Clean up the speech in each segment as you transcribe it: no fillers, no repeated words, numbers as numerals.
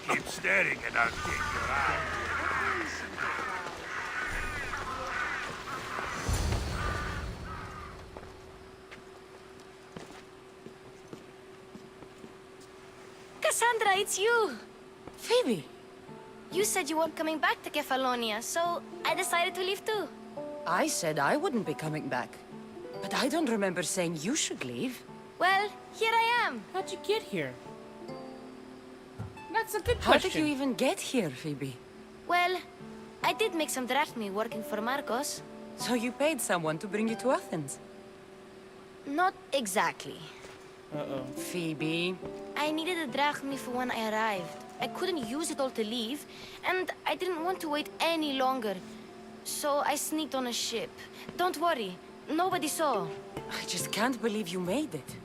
Keep staring and I'll take your eye. Cassandra, it's you! Phoebe! You said you weren't coming back to Kefalonia, so I decided to leave too. I said I wouldn't be coming back. But I don't remember saying you should leave. Well, here I am. How'd you get here? That's a good How question. did you even get here, Phoebe? Well, I did make some drachmi working for Marcos. So you paid someone to bring you to Athens? Not exactly. Uh-oh. Phoebe... I needed a drachmi for when I arrived. I couldn't use it all to leave, and I didn't want to wait any longer. So I sneaked on a ship. Don't worry, nobody saw. I just can't believe you made it.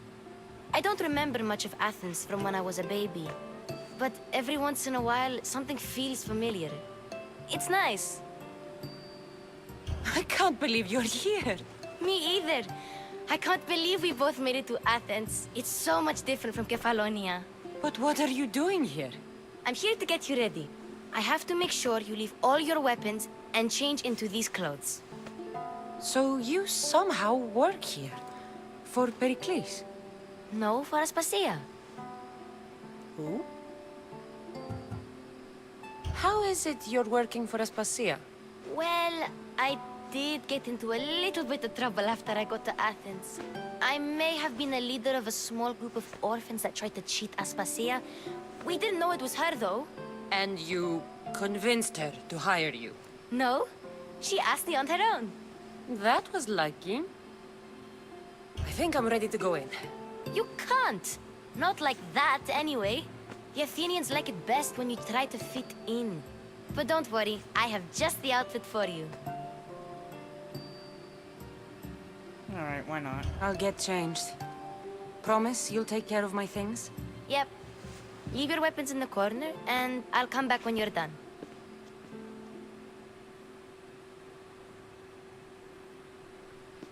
I don't remember much of Athens from when I was a baby. But every once in a while, something feels familiar. It's nice. I can't believe you're here. Me either. I can't believe we both made it to Athens. It's so much different from Kefalonia. But what are you doing here? I'm here to get you ready. I have to make sure you leave all your weapons and change into these clothes. So you somehow work here? For Pericles? No, for Aspasia. Who? How is it you're working for Aspasia? Well, I did get into a little bit of trouble after I got to Athens. I may have been a leader of a small group of orphans that tried to cheat Aspasia. We didn't know it was her, though. And you convinced her to hire you? No, she asked me on her own. That was lucky. I think I'm ready to go in. You can't. Not like that, anyway. The Athenians like it best when you try to fit in. But don't worry, I have just the outfit for you. Alright, why not? I'll get changed. Promise you'll take care of my things? Yep. Leave your weapons in the corner, and I'll come back when you're done.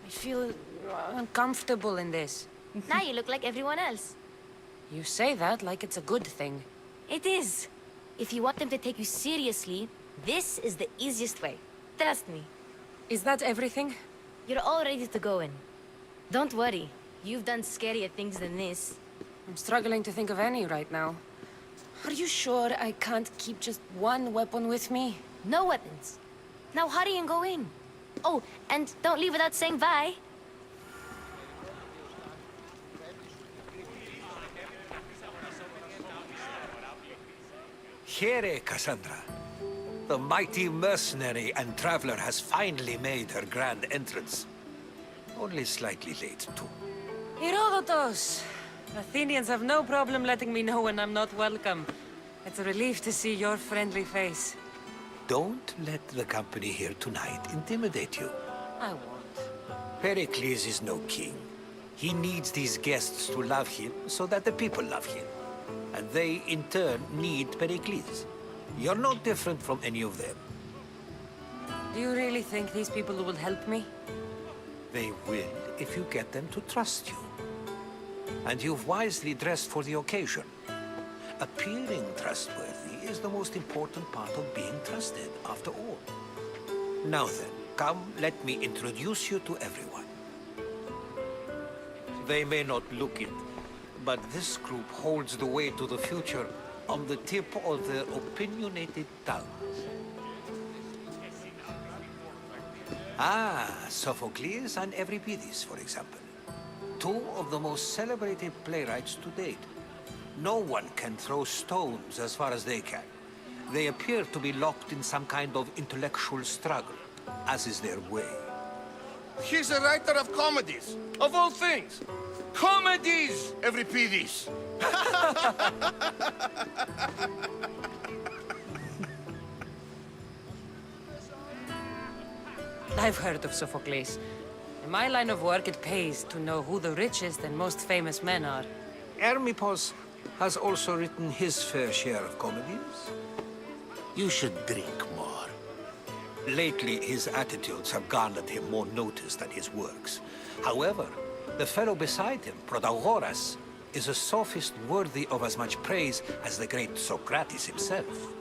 I feel uncomfortable in this. Now you look like everyone else. You say that like it's a good thing. It is. If you want them to take you seriously, this is the easiest way. Trust me. Is that everything? You're all ready to go in. Don't worry. You've done scarier things than this. I'm struggling to think of any right now. Are you sure I can't keep just one weapon with me? No weapons. Now hurry and go in. Oh, and don't leave without saying bye. Here, Cassandra. The mighty mercenary and traveler has finally made her grand entrance. Only slightly late, too. Herodotus! Athenians have no problem letting me know when I'm not welcome. It's a relief to see your friendly face. Don't let the company here tonight intimidate you. I won't. Pericles is no king. He needs these guests to love him so that the people love him. And they, in turn, need Pericles. You're no different from any of them. Do you really think these people will help me? They will if you get them to trust you. And you've wisely dressed for the occasion. Appearing trustworthy is the most important part of being trusted, after all. Now then, come, let me introduce you to everyone. They may not look it, but this group holds the way to the future on the tip of their opinionated tongues. Ah, Sophocles and Euripides, for example. Two of the most celebrated playwrights to date. No one can throw stones as far as they can. They appear to be locked in some kind of intellectual struggle, as is their way. He's a writer of comedies, of all things. Comedies, Euripides. I've heard of Sophocles. In my line of work, it pays to know who the richest and most famous men are. Hermippos has also written his fair share of comedies. You should drink more. Lately, his attitudes have garnered him more notice than his works. However, the fellow beside him, Protagoras, is a sophist worthy of as much praise as the great Socrates himself.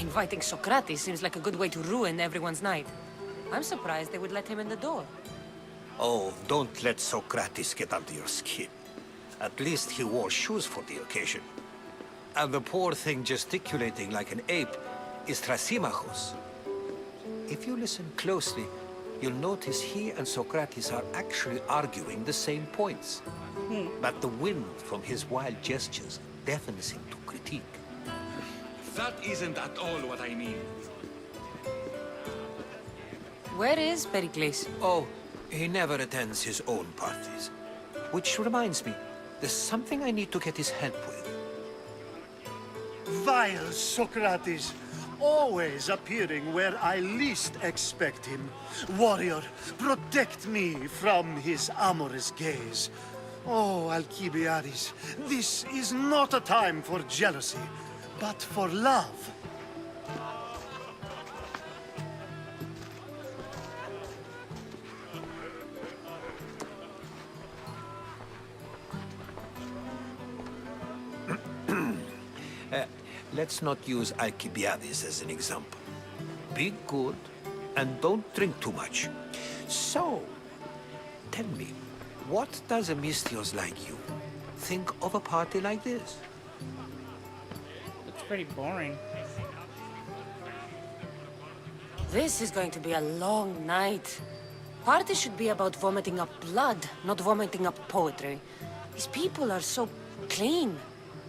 Inviting Socrates seems like a good way to ruin everyone's night. I'm surprised they would let him in the door. Oh, don't let Socrates get under your skin. At least he wore shoes for the occasion. And the poor thing gesticulating like an ape is Thrasymachos. If you listen closely, you'll notice he and Socrates are actually arguing the same points. But the wind from his wild gestures deafens him to critique. That isn't at all what I mean. Where is Pericles? Oh, he never attends his own parties. Which reminds me, there's something I need to get his help with. Vile Socrates, always appearing where I least expect him. Warrior, protect me from his amorous gaze. Oh, Alcibiades, this is not a time for jealousy, but for love. Let's not use Alcibiades as an example. Be good, and don't drink too much. So, tell me, what does a Misthios like you think of a party like this? It's pretty boring. This is going to be a long night. Party should be about vomiting up blood, not vomiting up poetry. These people are so clean.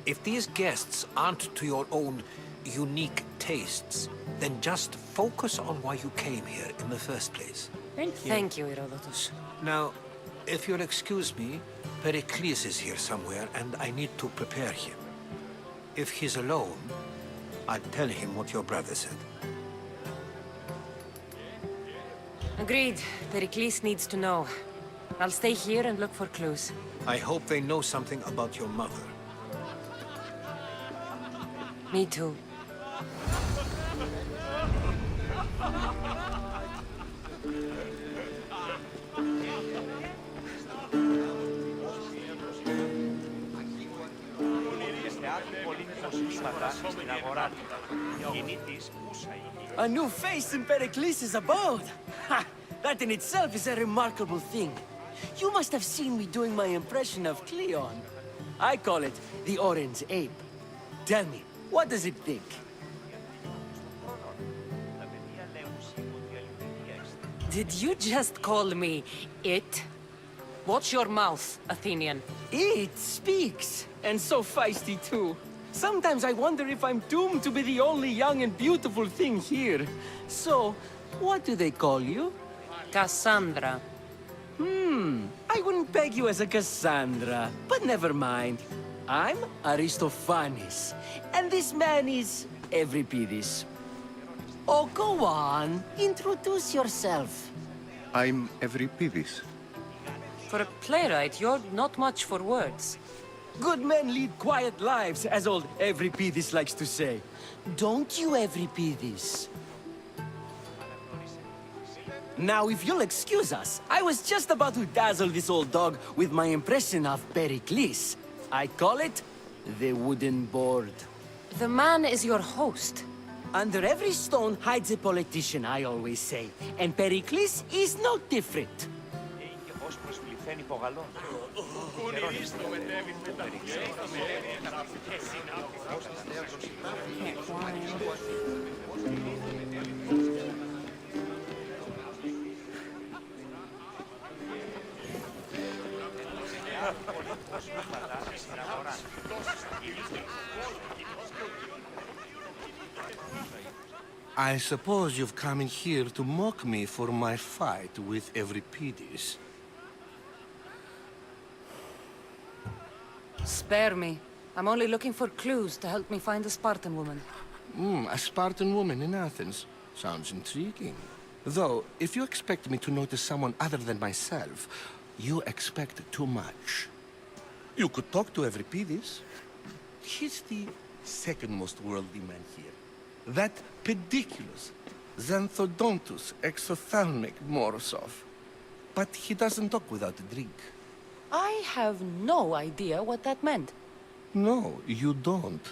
If these guests aren't to your own unique tastes, then just focus on why you came here in the first place. Thank you. Thank you, Herodotus. Now, if you'll excuse me, Pericles is here somewhere, and I need to prepare him. If he's alone, I'll tell him what your brother said. Agreed. Pericles needs to know. I'll stay here and look for clues. I hope they know something about your mother. Me too. A new face in Pericles' abode! Ha! That in itself is a remarkable thing. You must have seen me doing my impression of Cleon. I call it the Orange Ape. Tell me, what does it think? Did you just call me it? Watch your mouth, Athenian. It speaks, and so feisty too. Sometimes I wonder if I'm doomed to be the only young and beautiful thing here. So, what do they call you? Cassandra. I wouldn't peg you as a Cassandra, but never mind. I'm Aristophanes, and this man is Euripides. Oh, go on. Introduce yourself. I'm Euripides. For a playwright, you're not much for words. Good men lead quiet lives, as old Euripides likes to say. Don't you, Euripides? Now, if you'll excuse us, I was just about to dazzle this old dog with my impression of Pericles. I call it the wooden board. The man is your host. Under every stone hides a politician, I always say. And Pericles is no different. I suppose you've come in here to mock me for my fight with Euripides. Spare me. I'm only looking for clues to help me find a Spartan woman. A Spartan woman in Athens. Sounds intriguing. Though, if you expect me to notice someone other than myself, you expect too much. You could talk to Euripides. He's the second most worldly man here. That pediculous, xanthodontus exophthalmic Morosov. but he doesn't talk without a drink. I have no idea what that meant. No, you don't.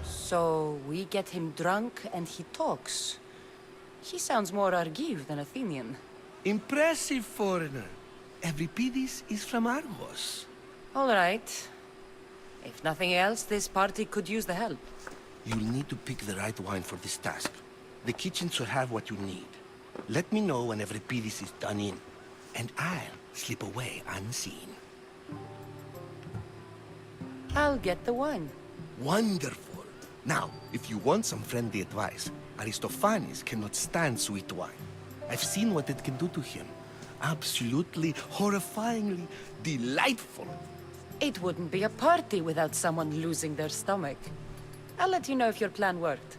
So we get him drunk and he talks. He sounds more Argiv than Athenian. Impressive, foreigner. Euripides is from Argos. All right. If nothing else, this party could use the help. You'll need to pick the right wine for this task. The kitchen should have what you need. Let me know when Euripides is done in, and I'll slip away unseen. I'll get the wine. Wonderful. Now, if you want some friendly advice, Aristophanes cannot stand sweet wine. I've seen what it can do to him. Absolutely, horrifyingly delightful. It wouldn't be a party without someone losing their stomach. I'll let you know if your plan worked.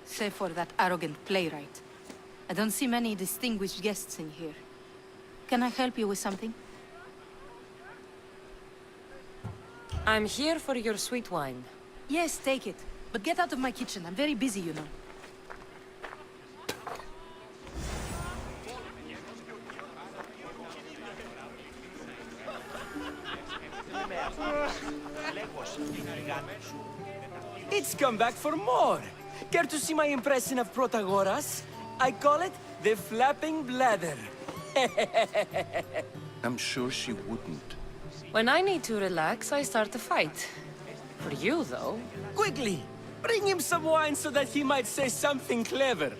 Save for that arrogant playwright. I don't see many distinguished guests in here. Can I help you with something? I'm here for your sweet wine. Yes, take it. But get out of my kitchen. I'm very busy, you know. It's come back for more. Care to see my impression of Protagoras? I call it the flapping bladder. I'm sure she wouldn't. When I need to relax, I start a fight. For you, though. Quickly, bring him some wine so that he might say something clever.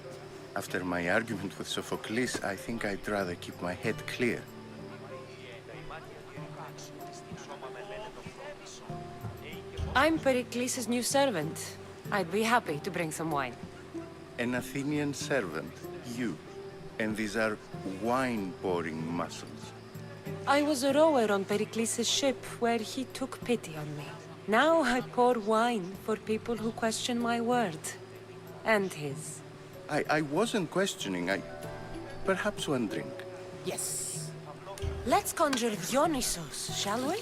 After my argument with Sophocles, I think I'd rather keep my head clear. I'm Pericles' new servant. I'd be happy to bring some wine. An Athenian servant, you. And these are wine-pouring muscles. I was a rower on Pericles' ship where he took pity on me. Now I pour wine for people who question my word. And his. I wasn't questioning, perhaps one drink. Yes. Let's conjure Dionysos, shall we?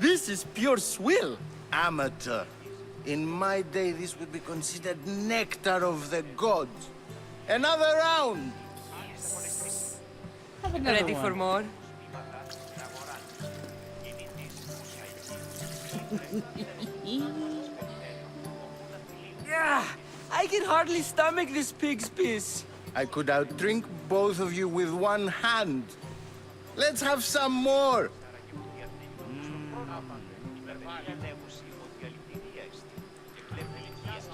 This is pure swill. Amateur. In my day, this would be considered nectar of the gods. Another round! Have another Ready one. for more? Yeah, I can hardly stomach this pig's piss. I could outdrink both of you with one hand. Let's have some more!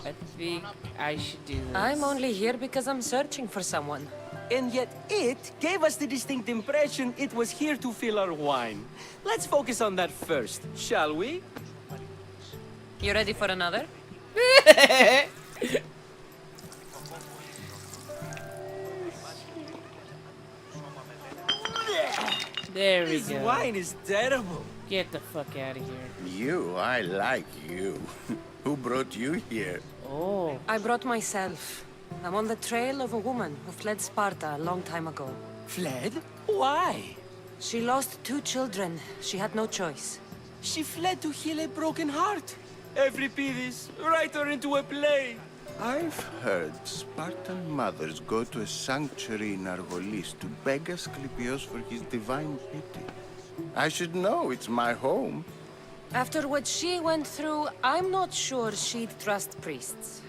I think I should do this. I'm only here because I'm searching for someone. And yet it gave us the distinct impression it was here to fill our wine. Let's focus on that first, shall we? You ready for another? There we This go. wine is terrible. Get the fuck out of here. You, I like you. Who brought you here? Oh, I brought myself. I'm on the trail of a woman who fled Sparta a long time ago. Fled? Why? She lost 2 children. She had no choice. She fled to heal a broken heart. Euripides, write her into a play. I've heard Spartan mothers go to a sanctuary in Argolis to beg Asclepios for his divine pity. I should know, it's my home. After what she went through, I'm not sure she'd trust priests.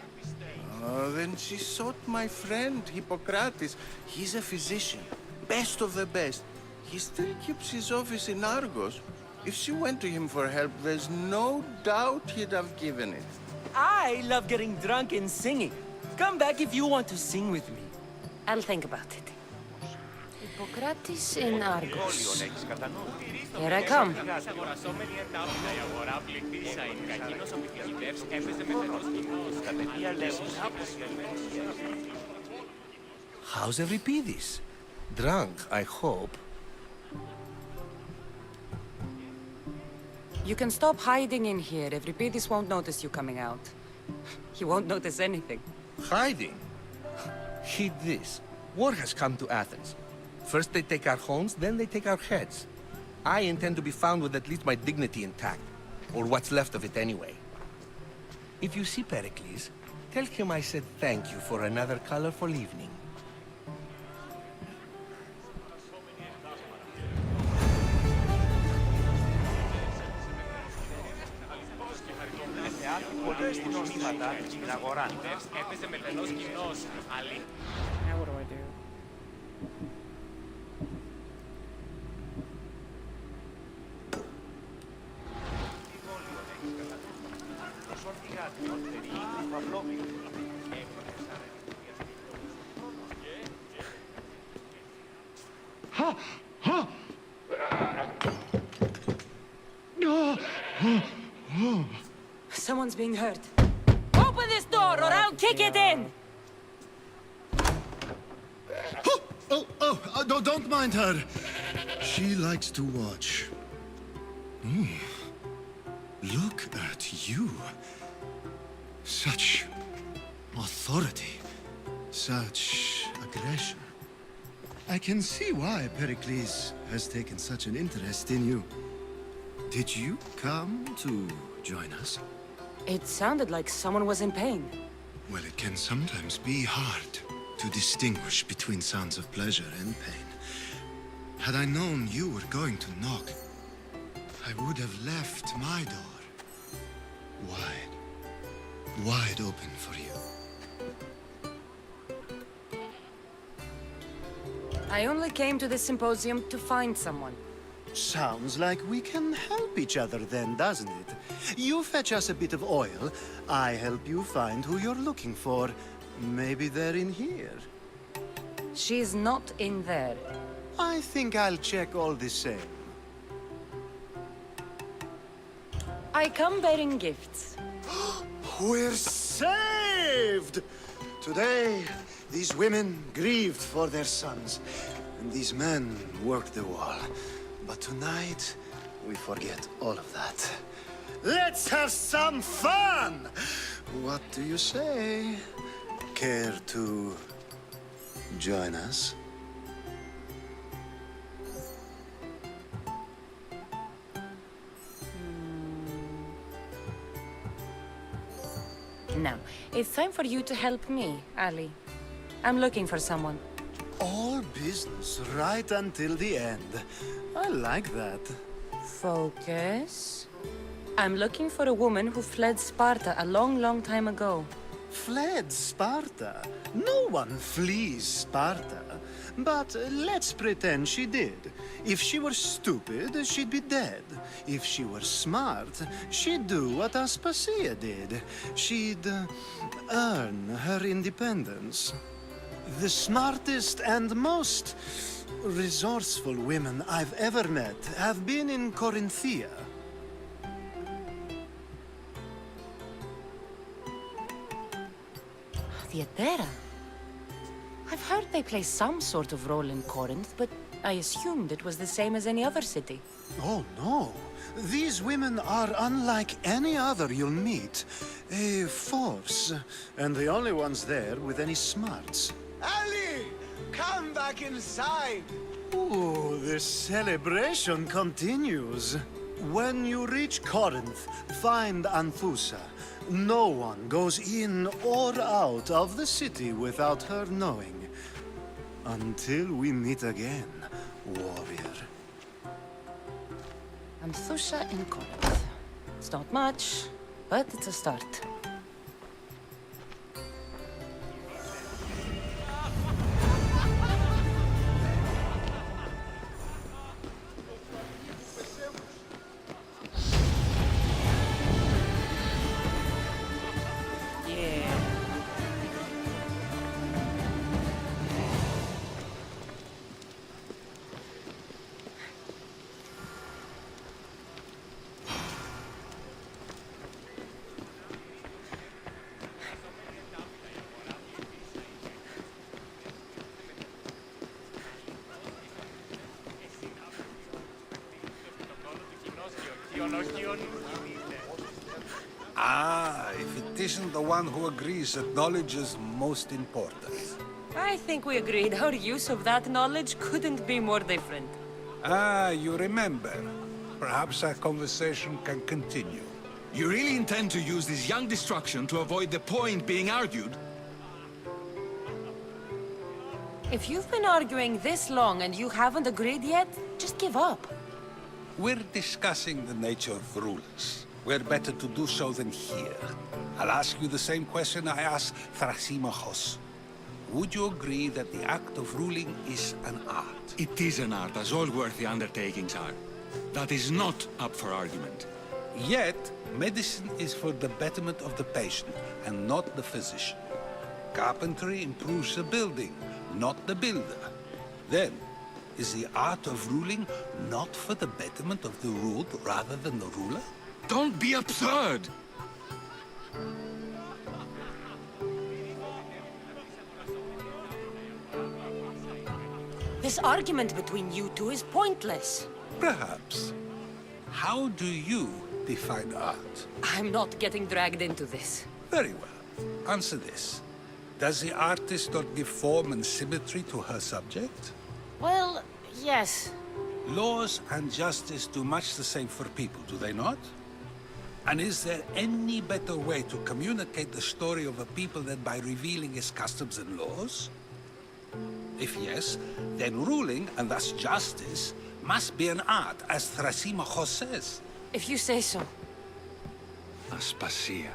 Oh, then she sought my friend, Hippocrates. He's a physician, best of the best. He still keeps his office in Argos. If she went to him for help, there's no doubt he'd have given it. I love getting drunk and singing. Come back if you want to sing with me. I'll think about it. Hippocrates in Argos. Here I come. How's Euripides? Drunk, I hope. You can stop hiding in here. Euripides won't notice you coming out. He won't notice anything. Hiding? Heed this. War has come to Athens. First they take our homes, then they take our heads. I intend to be found with at least my dignity intact. Or what's left of it anyway. If you see Pericles, tell him I said thank you for another colorful evening. Now what do I do? Someone's being hurt. Open this door or I'll kick it in! No, don't mind her. She likes to watch. Look at you. Such authority. Such aggression. I can see why Pericles has taken such an interest in you. Did you come to join us? It sounded like someone was in pain. Well, it can sometimes be hard to distinguish between sounds of pleasure and pain. Had I known you were going to knock, I would have left my door wide open for you. I only came to this symposium to find someone. Sounds like we can help each other then, doesn't it? You fetch us a bit of oil, I help you find who you're looking for. Maybe they're in here. She's not in there. I think I'll check all the same. I come bearing gifts. We're saved! Today, these women grieved for their sons, and these men worked the wall. But tonight, we forget all of that. Let's have some fun! What do you say? Care to join us? Now, it's time for you to help me, Ali. I'm looking for someone. All business right until the end. I like that. Focus. I'm looking for a woman who fled Sparta a long, long time ago. Fled Sparta? No one flees Sparta. But let's pretend she did. If she were stupid, she'd be dead. If she were smart, she'd do what Aspasia did. She'd earn her independence. The smartest and most resourceful women I've ever met have been in Corinthia. Theatera? I've heard they play some sort of role in Corinth, but I assumed it was the same as any other city. Oh, no. These women are unlike any other you'll meet. A force, and the only ones there with any smarts. Ali! Come back inside! Ooh, the celebration continues. When you reach Corinth, find Anthusa. No one goes in or out of the city without her knowing. Until we meet again, warrior. Anthusa in Corinth. It's not much, but it's a start. Ah, if it isn't the one who agrees that knowledge is most important. I think we agreed our use of that knowledge couldn't be more different. Ah, you remember. Perhaps our conversation can continue. You really intend to use this young destruction to avoid the point being argued? If you've been arguing this long and you haven't agreed yet, just give up. We're discussing the nature of rulers. Where better to do so than here? I'll ask you the same question I asked Thrasimachos. Would you agree that the act of ruling is an art? It is an art, as all worthy undertakings are. That is not up for argument. Yet, medicine is for the betterment of the patient, and not the physician. Carpentry improves the building, not the builder. Then, is the art of ruling not for the betterment of the ruled rather than the ruler? Don't be absurd! This argument between you two is pointless. Perhaps. How do you define art? I'm not getting dragged into this. Very well. Answer this. Does the artist not give form and symmetry to her subject? Well, yes. Laws and justice do much the same for people, do they not? And is there any better way to communicate the story of a people than by revealing its customs and laws? If yes, then ruling, and thus justice, must be an art, as Thrasimachos says. If you say so. Aspasia.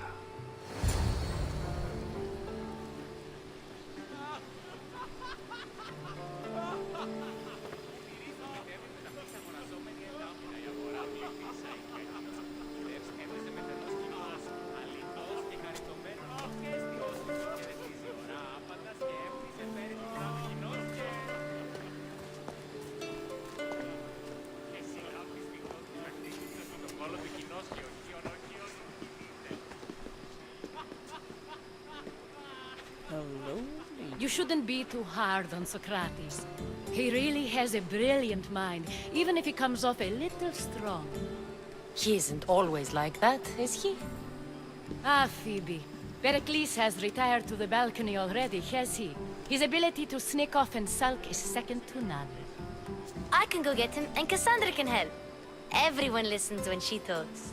You shouldn't be too hard on Socrates. He really has a brilliant mind, even if he comes off a little strong. He isn't always like that, is he? Ah, Phoebe. Pericles has retired to the balcony already, has he? His ability to sneak off and sulk is second to none. I can go get him, and Cassandra can help. Everyone listens when she talks.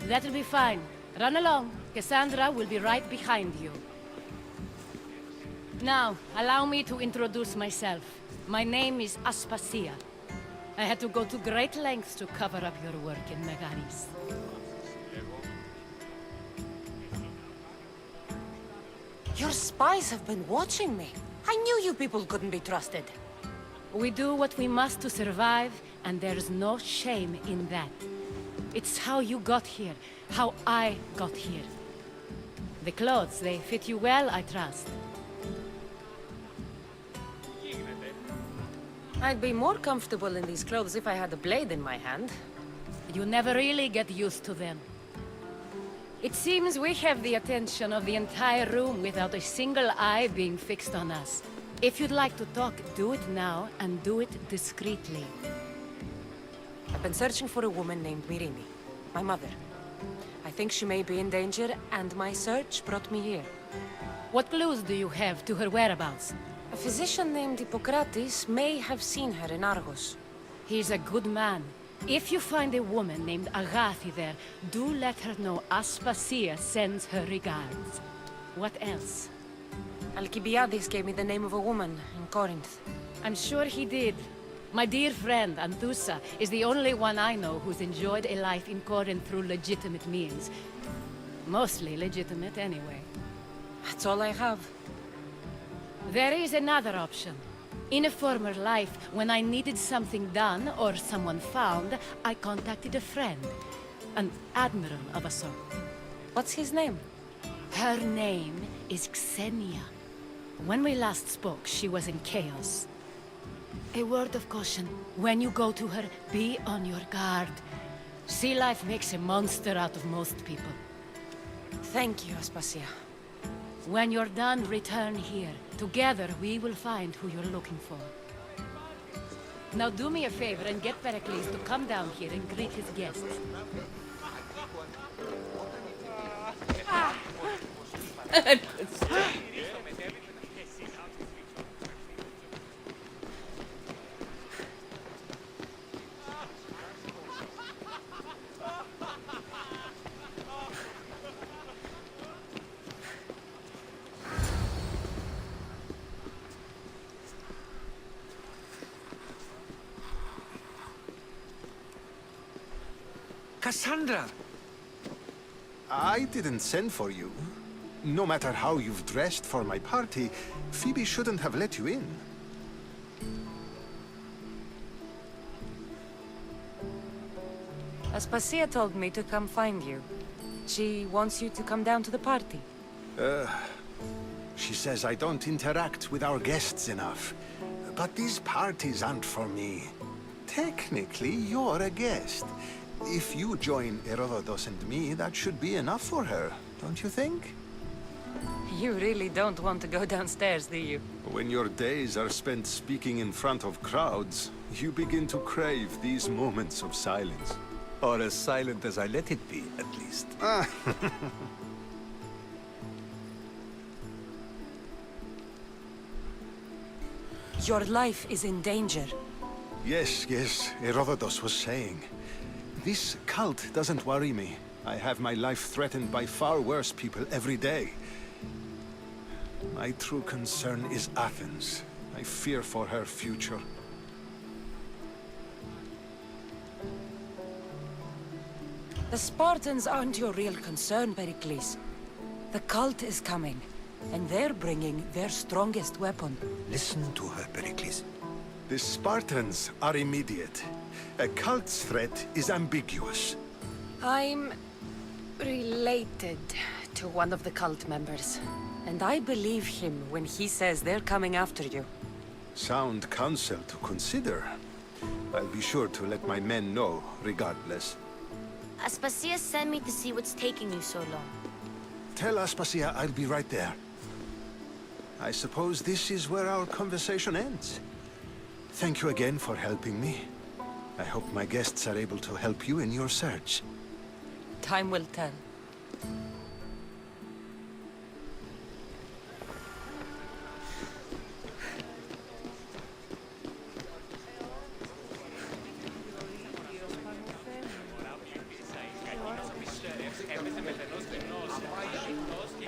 That'll be fine. Run along. Cassandra will be right behind you. Now, allow me to introduce myself. My name is Aspasia. I had to go to great lengths to cover up your work in Megaris. Your spies have been watching me. I knew you people couldn't be trusted. We do what we must to survive, and there's no shame in that. It's how you got here, how I got here. The clothes, they fit you well, I trust. I'd be more comfortable in these clothes if I had a blade in my hand. You never really get used to them. It seems we have the attention of the entire room without a single eye being fixed on us. If you'd like to talk, do it now, and do it discreetly. I've been searching for a woman named Mirimi, my mother. I think she may be in danger, and my search brought me here. What clues do you have to her whereabouts? A physician named Hippocrates may have seen her in Argos. He's a good man. If you find a woman named Agathi there, do let her know Aspasia sends her regards. What else? Alcibiades gave me the name of a woman in Corinth. I'm sure he did. My dear friend, Anthusa, is the only one I know who's enjoyed a life in Corinth through legitimate means. Mostly legitimate, anyway. That's all I have. There is another option. In a former life, when I needed something done or someone found, I contacted a friend. An admiral of a sort. What's his name? Her name is Xenia. When we last spoke, she was in chaos. A word of caution. When you go to her, be on your guard. Sea life makes a monster out of most people. Thank you, Aspasia. When you're done, return here. Together, we will find who you're looking for. Now do me a favor and get Pericles to come down here and greet his guests. Cassandra! I didn't send for you. No matter how you've dressed for my party, Phoebe shouldn't have let you in. Aspasia told me to come find you. She wants you to come down to the party. She says I don't interact with our guests enough. But these parties aren't for me. Technically, you're a guest. If you join Herodotus and me, that should be enough for her, don't you think? You really don't want to go downstairs, do you? When your days are spent speaking in front of crowds, you begin to crave these moments of silence. Or as silent as I let it be, at least. Your life is in danger. Yes, Herodotus was saying. This cult doesn't worry me. I have my life threatened by far worse people every day. My true concern is Athens. I fear for her future. The Spartans aren't your real concern, Pericles. The cult is coming, and they're bringing their strongest weapon. Listen to her, Pericles. The Spartans are immediate. A cult's threat is ambiguous. I'm related to one of the cult members, and I believe him when he says they're coming after you. Sound counsel to consider. I'll be sure to let my men know, regardless. Aspasia sent me to see what's taking you so long. Tell Aspasia I'll be right there. I suppose this is where our conversation ends. Thank you again for helping me. I hope my guests are able to help you in your search. Time will tell.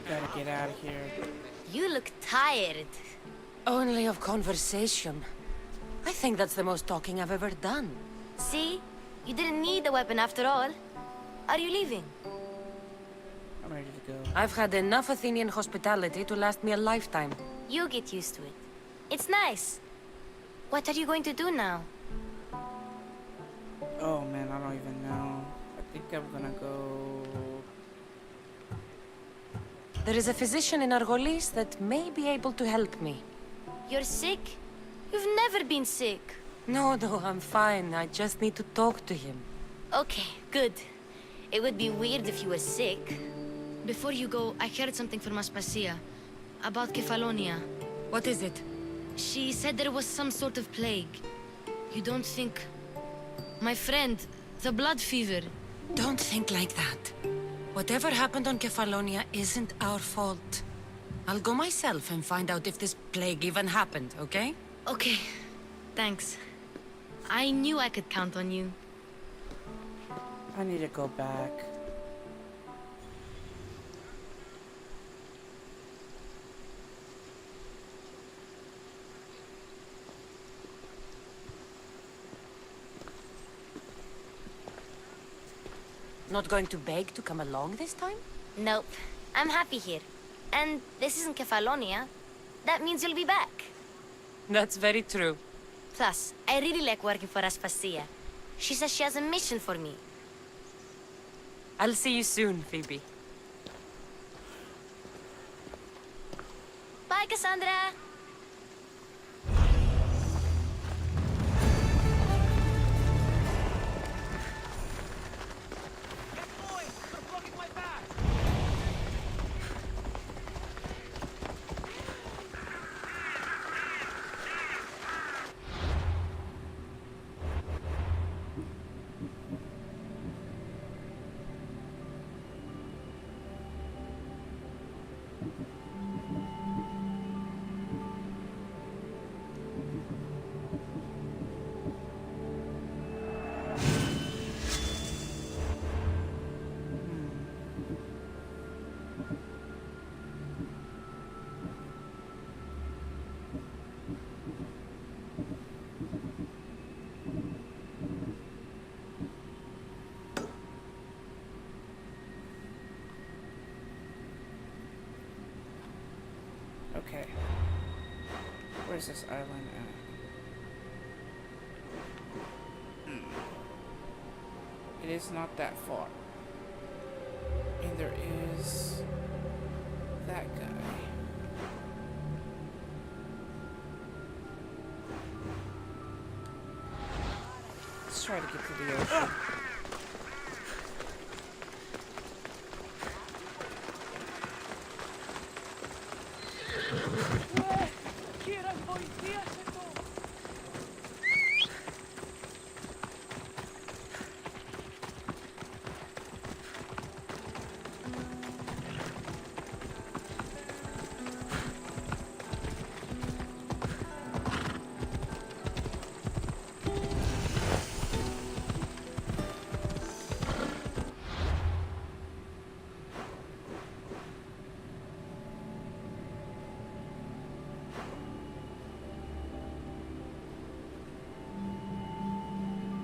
Gotta get out of here. You look tired. Only of conversation. I think that's the most talking I've ever done. See? You didn't need the weapon after all. Are you leaving? I'm ready to go. I've had enough Athenian hospitality to last me a lifetime. You get used to it. It's nice. What are you going to do now? Oh man, I don't even know. I think I'm gonna go... There is a physician in Argolis that may be able to help me. You're sick? You've never been sick. No, I'm fine. I just need to talk to him. Okay, good. It would be weird if you were sick. Before you go, I heard something from Aspasia. About Kefalonia. What is it? She said there was some sort of plague. You don't think... My friend, the blood fever. Don't think like that. Whatever happened on Kefalonia isn't our fault. I'll go myself and find out if this plague even happened, okay? Okay, thanks. I knew I could count on you. I need to go back. Not going to beg to come along this time? Nope. I'm happy here. And this isn't Kefalonia. That means you'll be back. That's very true. Plus, I really like working for Aspasia. She says she has a mission for me. I'll see you soon, Phoebe. Bye, Cassandra! Where's this island at? It is not that far. And there is that guy. Let's try to get to the ocean.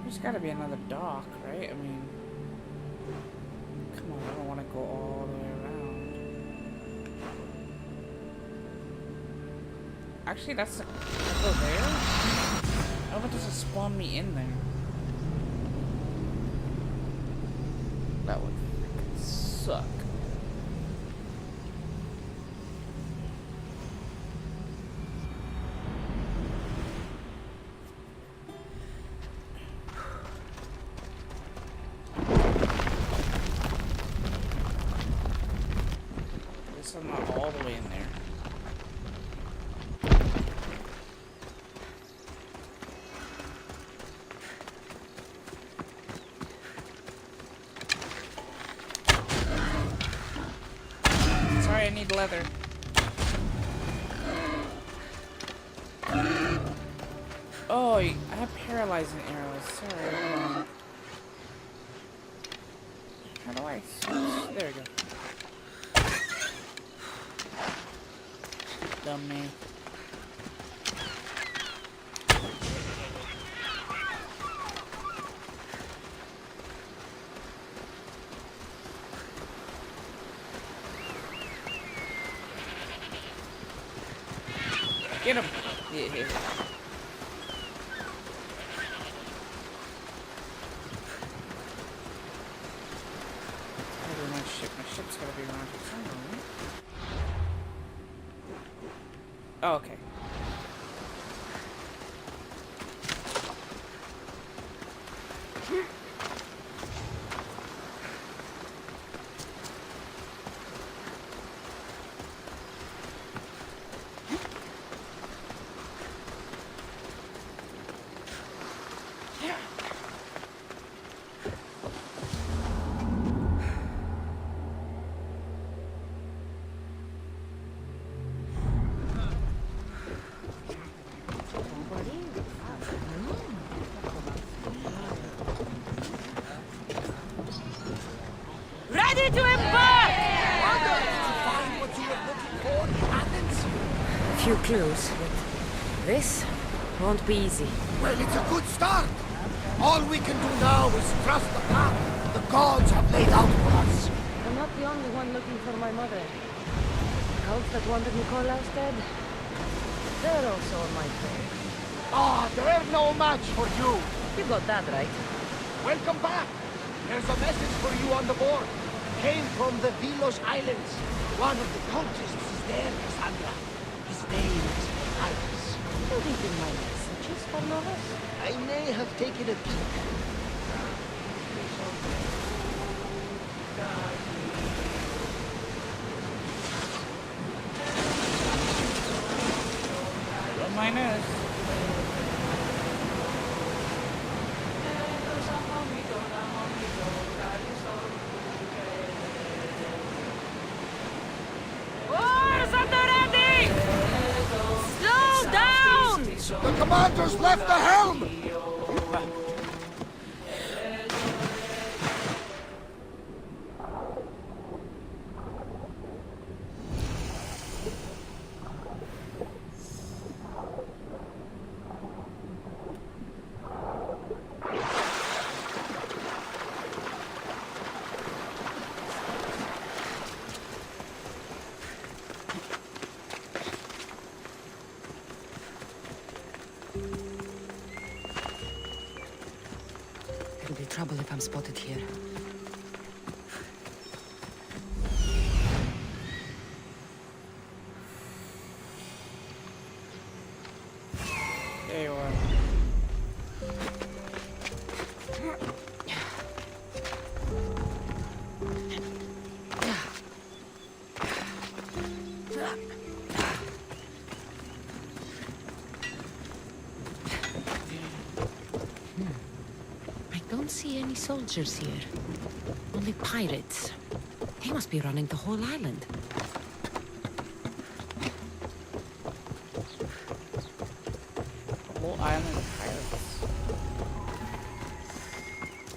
There's gotta be another dock, right? I mean, come on, I don't want to go all the way around. Actually, that's... Can I go there? Oh, but does it spawn me in there? That would freaking suck. I'm not all the way in there. Sorry, I need leather. Oh, I have paralyzing arrows. Sorry, hold on. How do I switch? There we go. Dummy. Get him! Yeah. My ship's gotta be around here somewhere, right? Oh, okay. Ready to embark! A few clues, but this won't be easy. Well, it's a good start. All we can do now is trust the path the gods have laid out for us. I'm not the only one looking for my mother. The cults that wanted Nikolaus dead, they're also on my trail. Ah, they're no match for you. You got that right. Welcome back. There's a message for you on the board. Came from the Vilos Islands. One of the cultists is there, Cassandra. His name is Iris. You reading my messages, Carlovas? I may have taken a peek. Don't mind us. The commander's left the helm! It'll be trouble if I'm spotted here. There you are. I don't see any soldiers here. Only pirates. They must be running the whole island. The whole island of pirates.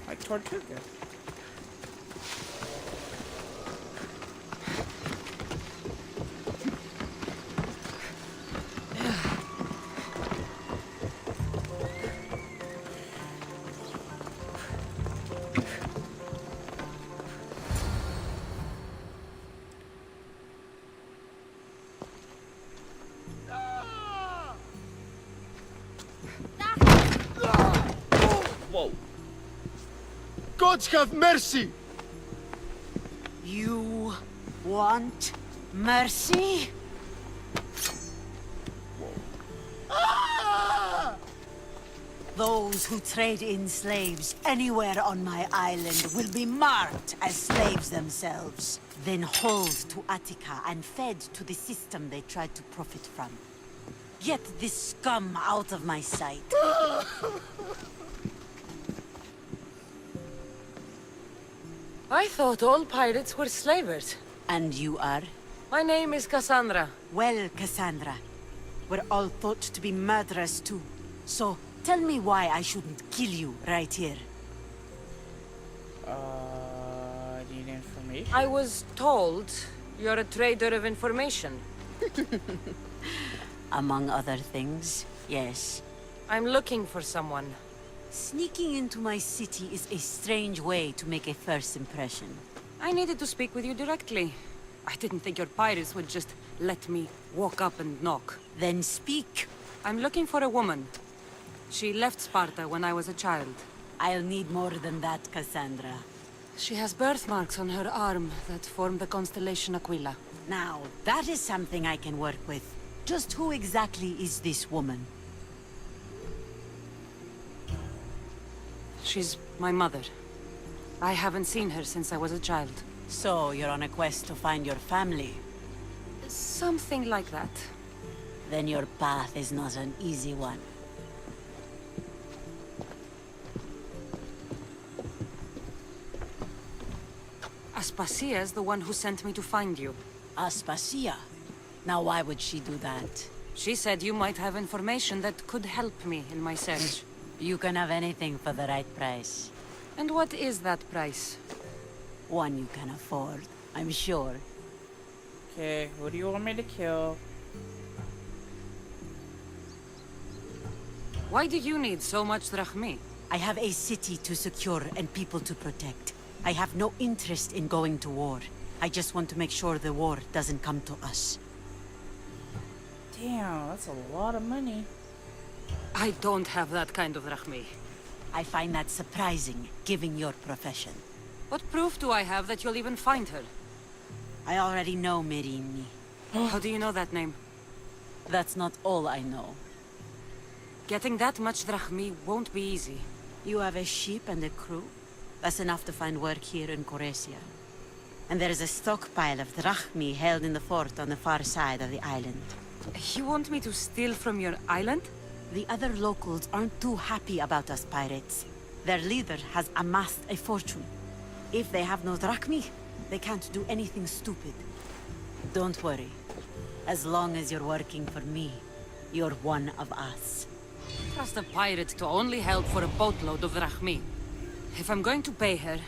Like Tortuga. Whoa. Gods have mercy! You want mercy? Those who trade in slaves anywhere on my island will be marked as slaves themselves, then hauled to Attica and fed to the system they tried to profit from. Get this scum out of my sight. I thought all pirates were slavers. And you are? My name is Cassandra. Well, Cassandra, we're all thought to be murderers too. So, tell me why I shouldn't kill you right here. Need information? I was told you're a trader of information. Among other things, yes. I'm looking for someone. Sneaking into my city is a strange way to make a first impression. I needed to speak with you directly. I didn't think your pirates would just let me walk up and knock. Then speak. I'm looking for a woman. She left Sparta when I was a child. I'll need more than that, Cassandra. She has birthmarks on her arm that form the constellation Aquila. Now, that is something I can work with. Just who exactly is this woman? She's my mother. I haven't seen her since I was a child. So, you're on a quest to find your family? Something like that. Then your path is not an easy one. Aspasia's the one who sent me to find you. Aspasia? Now why would she do that? She said you might have information that could help me in my search. You can have anything for the right price. And what is that price? One you can afford, I'm sure. Okay, who do you want me to kill? Why do you need so much drachmi? I have a city to secure and people to protect. I have no interest in going to war. I just want to make sure the war doesn't come to us. Damn, that's a lot of money. I don't have that kind of drachmi. I find that surprising, given your profession. What proof do I have that you'll even find her? I already know Merini. How do you know that name? That's not all I know. Getting that much drachmi won't be easy. You have a ship and a crew? That's enough to find work here in Coresia. And there is a stockpile of drachmi held in the fort on the far side of the island. You want me to steal from your island? The other locals aren't too happy about us pirates. Their leader has amassed a fortune. If they have no drachmi, they can't do anything stupid. Don't worry. As long as you're working for me, you're one of us. Trust a pirate to only help for a boatload of drachmi. If I'm going to pay her,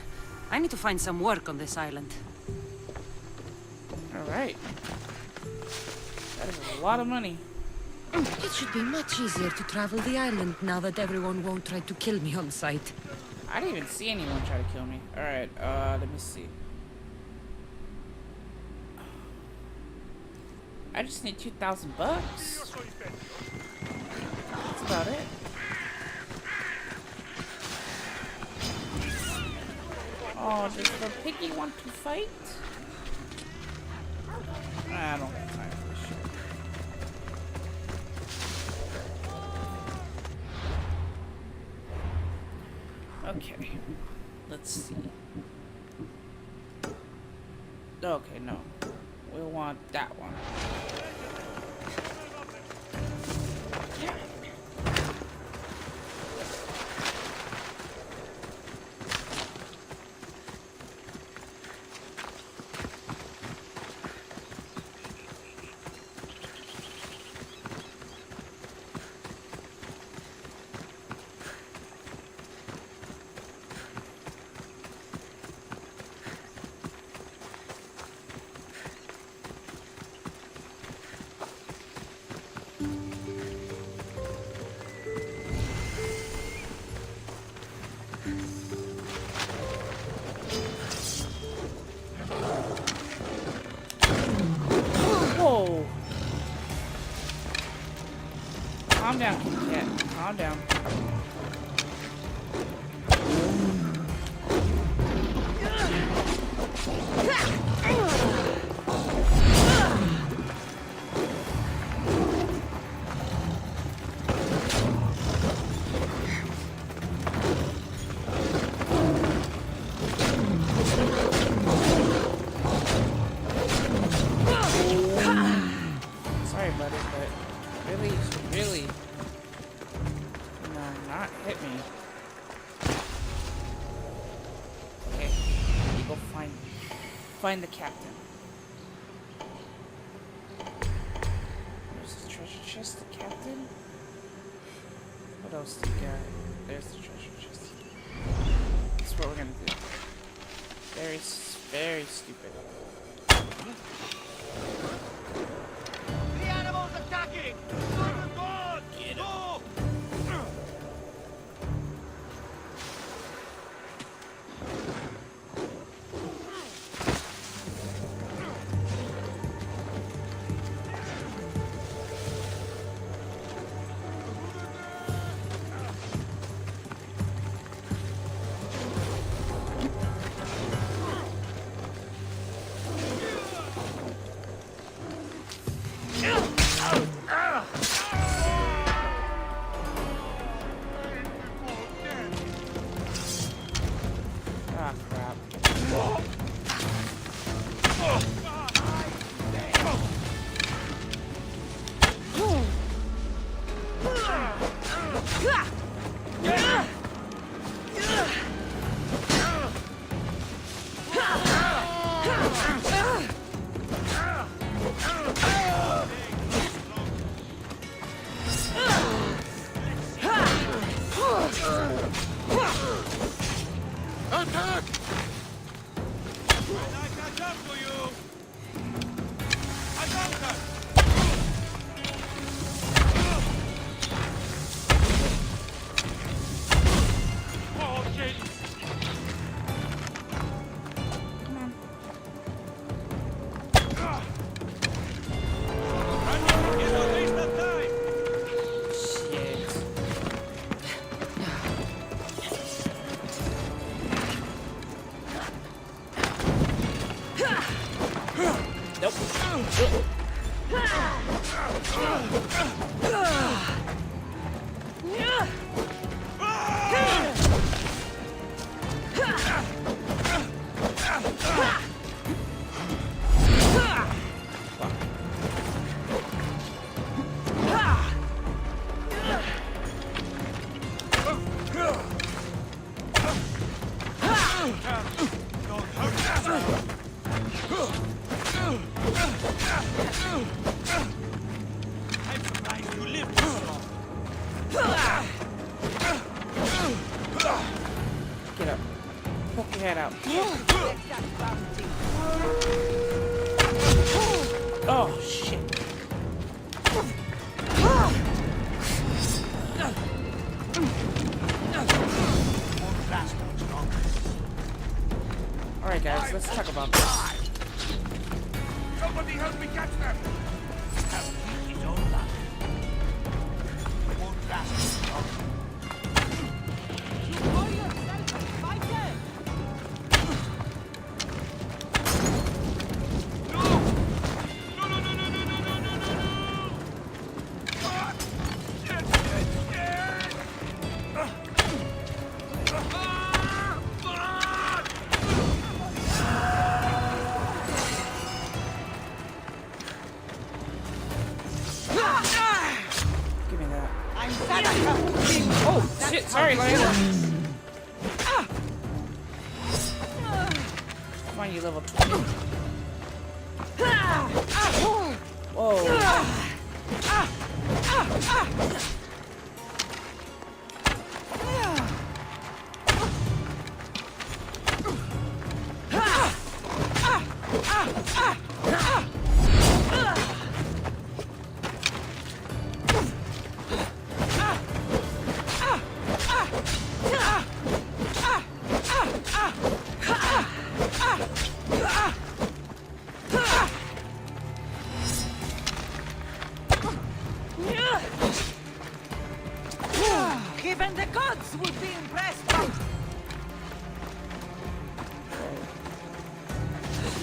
I need to find some work on this island. Alright. That is a lot of money. It should be much easier to travel the island now that everyone won't try to kill me on sight. I didn't even see anyone try to kill me. Alright, let me see. I just need 2,000 bucks. That's about it. Oh, does the piggy want to fight? I don't have time for this shit. Okay. Let's see. Okay, no. We want that one. Whoa! Calm down, cat. Calm down. Sorry, buddy, but really, not hit me. Okay, you go find the captain. There's the treasure chest, the captain. What else do you got? There's the treasure chest. That's what we're gonna do. Very stupid. The animal's attacking! Son of God! Get up! Ah, crap. Attack! I catch up to you! I got her! Oh, shit! Come on. You don't waste that time! Shit. Nope. I'm surprised you lived this long. Get up. Poke your head out. Oh, shit. Alright, guys, let's talk about this. Somebody help me catch them! Have his own luck. Won't last long. Come on, you level 20. Whoa. Even the gods would be impressed.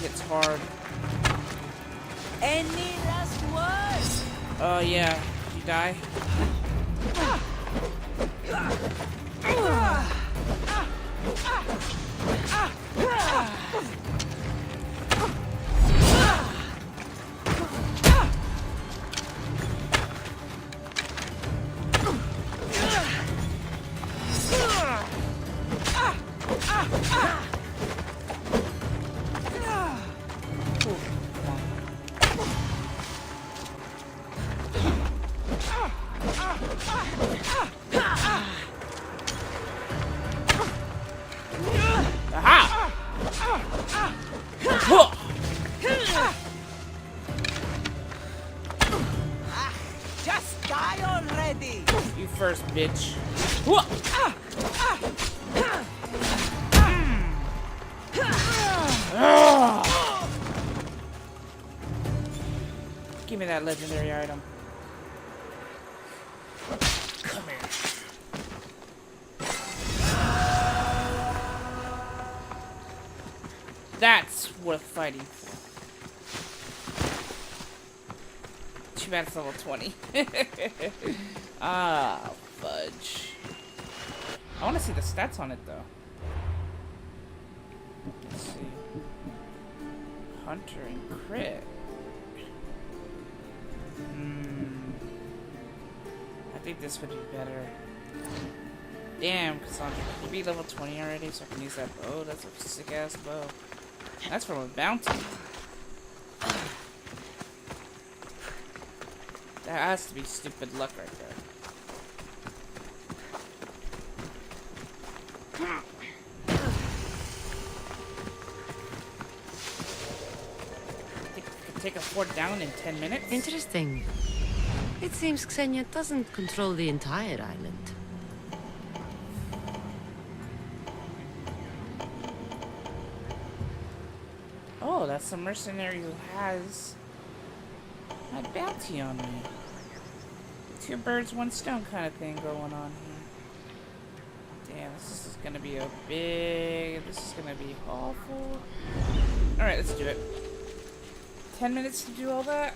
It's hard. Any last words? Oh yeah, you die. Just die already. You first, bitch. Give me that legendary item. Come here. That's worth fighting for. Too bad it's level 20. Ah, fudge. I want to see the stats on it, though. Let's see. Hunter and crit. I think this would be better. Damn, Cassandra, you be level 20 already, so I can use that bow. That's a sick-ass bow. That's from a bounty. That has to be stupid luck right there. Think I could take a fort down in 10 minutes? Interesting. It seems Xenia doesn't control the entire island. Oh, that's a mercenary who has a bounty on me. Two birds, one stone kind of thing going on here. Damn, this is gonna be this is gonna be awful. Alright, let's do it. 10 minutes to do all that?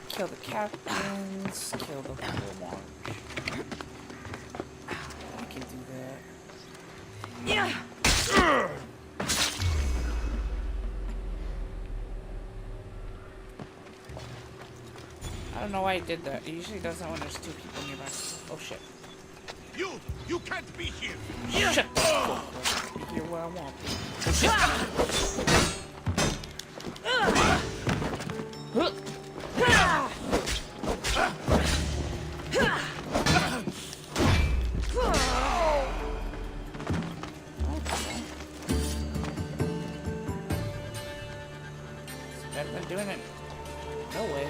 Kill the captains, kill the whole march. I can do that. Yeah. I don't know why he did that. He usually does that when there's two people nearby. Oh shit. You can't be here. Shut up. Be here where I want. Oh shit. It's better than doing it. No way.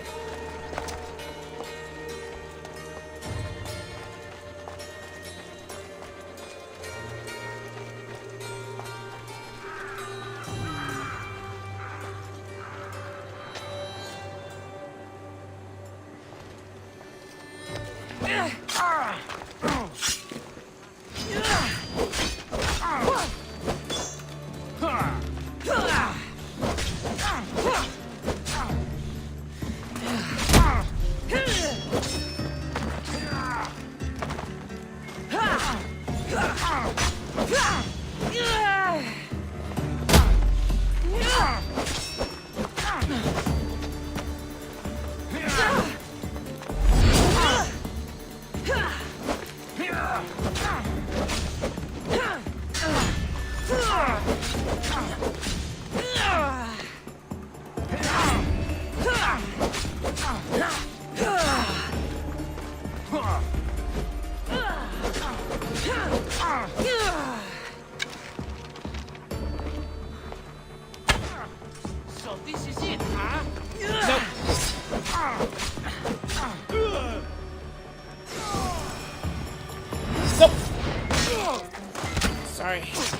Alright.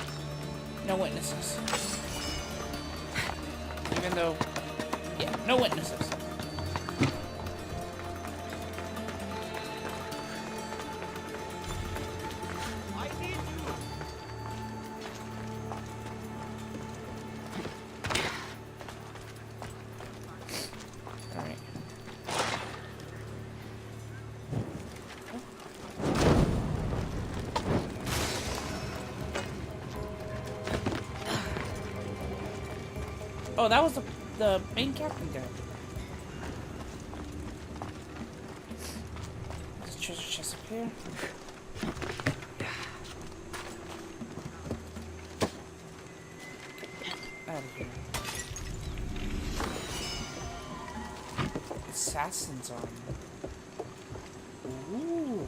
No witnesses. Even though... Yeah, no witnesses. Oh, that was the main captain guy. There's a treasure chest up here. Out of here. Assassin's armor. Ooh.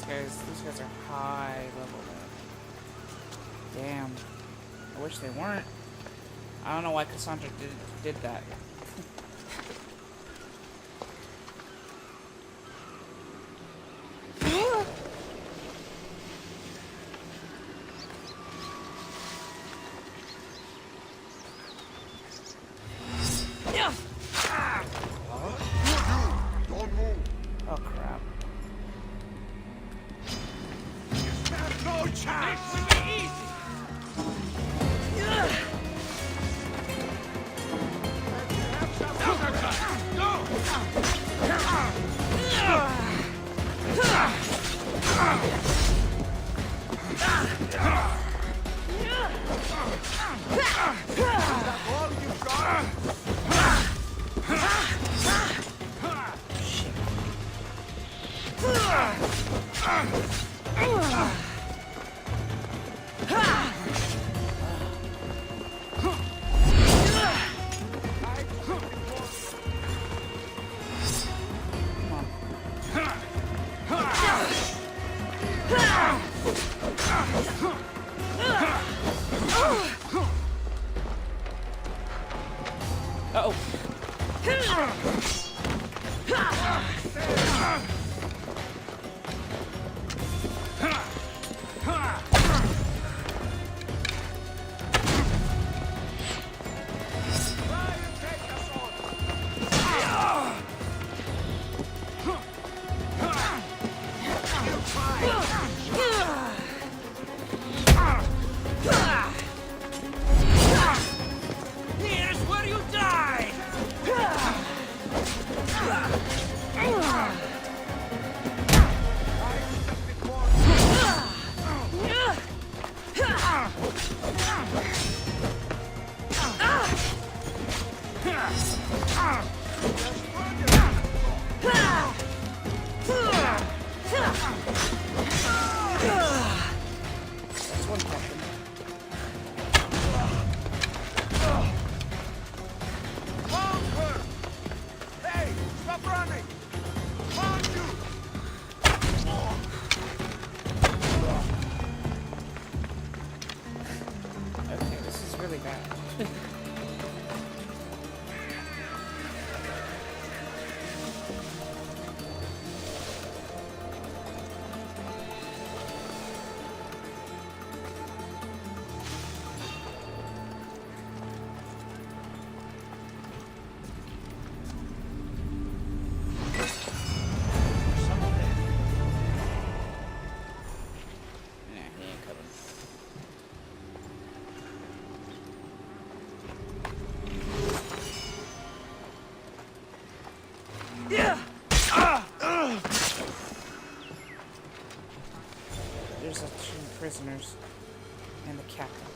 These guys are high level now. Damn. I wish they weren't. I don't know why Cassandra did that. Oh crap. No chance! Uh-oh. Here's where you die! That's one captain. Found her! Hey, stop running! Found you! Okay, this is really bad. Nah, he ain't coming. There's the two prisoners and the captain.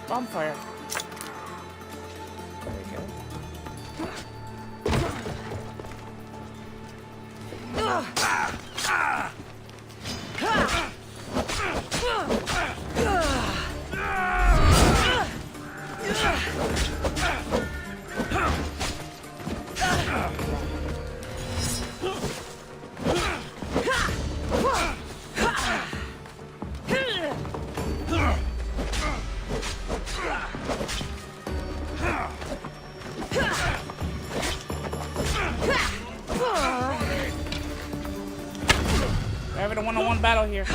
Bonfire. There we go. We're having a one-on-one battle here.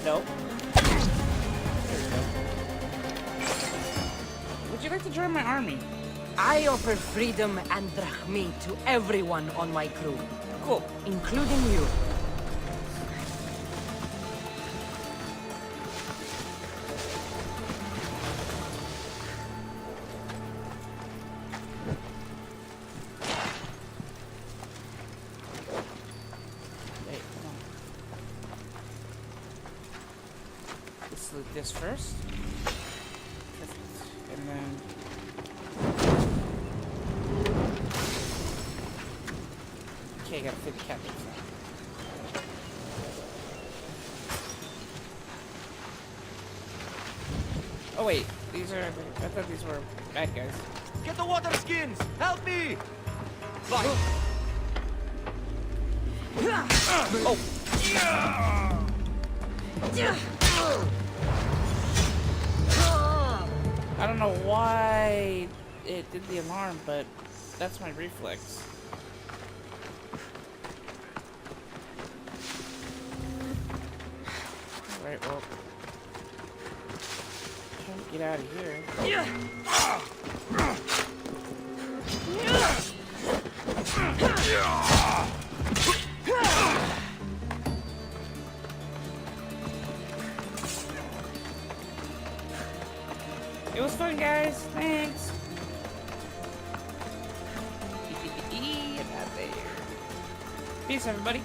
Nope. Would you like to join my army? I offer freedom and drachmi to everyone on my crew. Cool. Including you. Wait, hold on. Let's loot this first. Perfect. And then... Okay, I gotta fit the captains now. Oh wait, these are... I thought these were bad guys. Get the water skins! Help me! Fine. Oh! I don't know why it did the alarm, but that's my reflex. Alright, well... Trying to get out of here. It was fun, guys. Thanks. I'm out there. Peace, everybody.